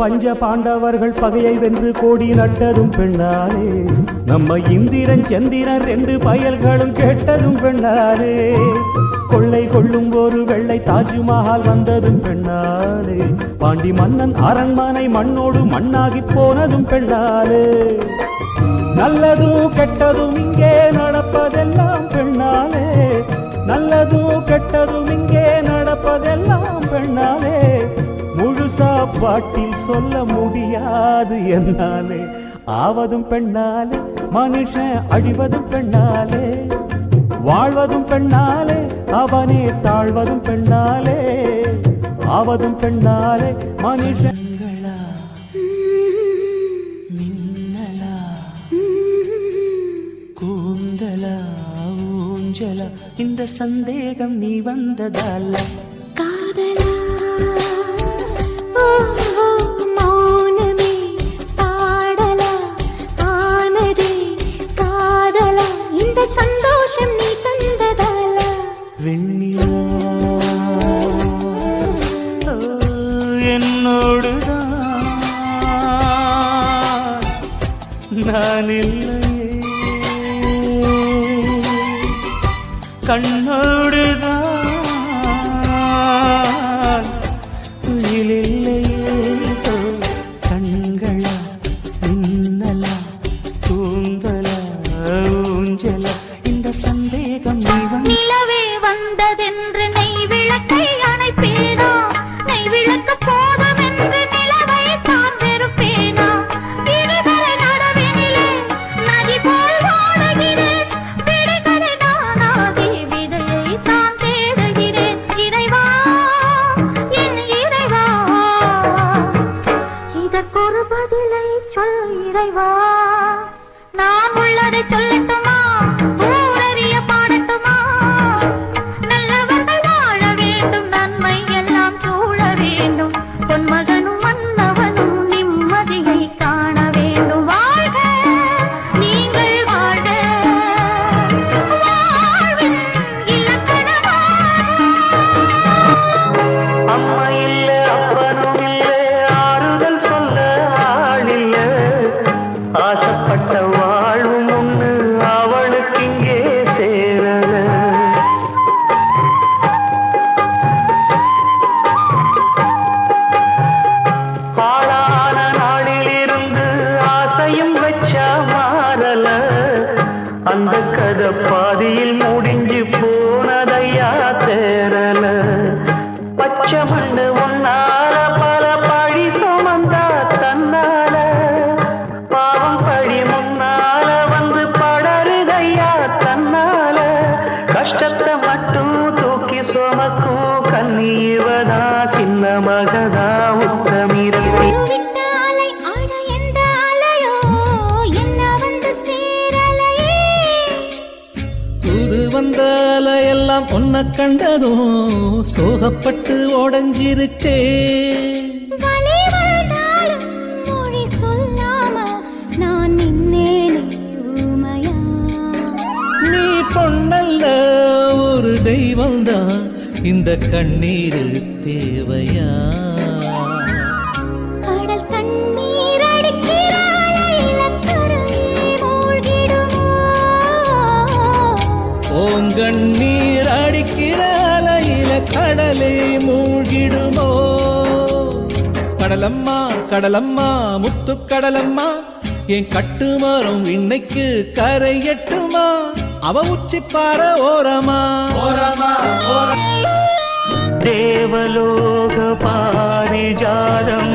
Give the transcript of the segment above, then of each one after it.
பஞ்ச பாண்டவர்கள் பகையை வென்று கோடி நட்டதும் பெண்ணாலே, நம்ம இந்திரன் சந்திரன் 2 பயல்களும் கேட்டதும் பெண்ணாலே, கொள்ளை கொள்ளும் ஒரு வெள்ளை தாஜ்மஹால் வந்ததும் பெண்ணாலே, பாண்டி மன்னன் அரண்மனை மண்ணோடு மண்ணாகி போனதும் பெண்ணாலே, நல்லதும் கெட்டதும் இங்கே நடப்பதெல்லாம் பெண்ணாலே, நல்லதும் கெட்டதும் இங்கே நடப்பதெல்லாம் பெண்ணாலே, முழுசா பாட்டில் சொல்ல முடியாது என்னாலே, ஆவதும் பெண்ணாலே மனுஷன் அழிவதும் பெண்ணாலே, வாழ்வதும் பெண்ணாலே அவனே தாழ்வதும் பெண்ணாலே, ஆவதும் பெண்ணாலே மனுஷன் இந்த சந்தேகம் நீ வந்ததால காதலா மௌனமே பாடலா ஆனதே காதலா இந்த சந்தோஷம் நீ தந்ததால வெண்ணிலா என்னோடுதான் நான் இல்லையே கண்ணோடுதான் இல்லையே கண்களா மின்னலா கூந்தலா ஊஞ்சலா இந்த சந்தேகம் நிலவே வந்ததென்று நெய் விளக்கை அணைப்பேனா, நெய் விளக்கு போதும் என்று நிலவை தான் வெறுப்பேனா, இருவரை நடுவினிலே நதி போல் ஓடுகிறேன், பிடித்ததை நானாகி விதையை தான் தேடுகிறேன், இறைவா என் இறைவா இதற்கொரு பதிலை சொல் இறைவா, நான் உள்ளதை சொல்லட்டுமா ஊரறிய பாடட்டுமா, நல்லவர்கள் வாழ வேண்டும் நன்மை எல்லாம் சூழ வேண்டும், பொன்மகனும் மன்னவனும் நிம்மதியை காண வேண்டும், வாழ்க நீங்கள் வாழ்க வாழ்வின் இலக்கணமாக. அம்மா இல்ல அப்பனும் இல்ல ஆறுதல் சொல்ல ஆள் இல்ல, ஆசைப்பட்ட வாழ்வும் ஒண்ணு அவளுக்கு இங்கே சேரல, ஆளான நாளிலிருந்து ஆசையும் வச்சா மாறல, அந்த கதை பாதியில் முடிஞ்சு போனதையா தேரல, பச்சை மண்ணு ஒன்னால பல பழி சுமந்தா தன்னால, பாவம் பழி முன்னால வந்து படருதையா தன்னால, கஷ்டத்தை மட்டும் தூக்கி சுமக்கும் கண்ணீவதா சின்ன மகதா உத்தமிரத்தி விட்ட அலை ஆட எந்த அலையோ என்ன வந்து சேரலையே, தூது வந்த அலையெல்லாம் ஒன்ன கண்டதும் சோகப்பட்டு உடஞ்சிருச்சே, வலி வந்தாலும் மொழி சொல்லாம நான் நின்னேனே ஊமையா, நீ பொண்ணல்ல ஒரு தெய்வம்தான் இந்த கண்ணீர் தேவையா, கடல் தண்ணீர் அடிக்கிற அலையில கரை மூழ்கிடுமோ, ஓங்கண்ணீர் அடிக்கிற அலையில கடலை மூழ்கிடுமோ, கடலம்மா கடலம்மா முத்து கடலம்மா என் கட்டுமரம் இன்னைக்கு கரை எட்டுமா, அவ உச்சி பாற ஓரமா ஓரமா தேவலோக பாரிஜாதம்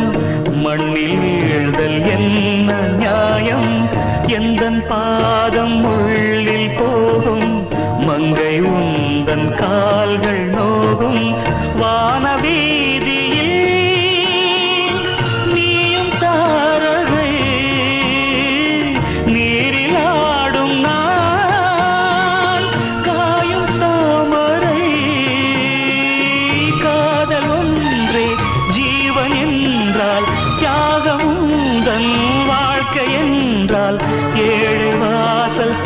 மண்ணில் வீழ்தல் என்ன நியாயம், எந்தன் பாதம் உள்ளில் போகும் மங்கை உந்தன் கால்கள் நோகும், வானவீதியில் நீயும் தாரகை நீரில் ஆடும் நான் காயும் தாமரை, காதல் ஒன்றே ஜீவன் என்றால் தியாகம் தன் வாழ்க்கை என்றால் 7 வாசல்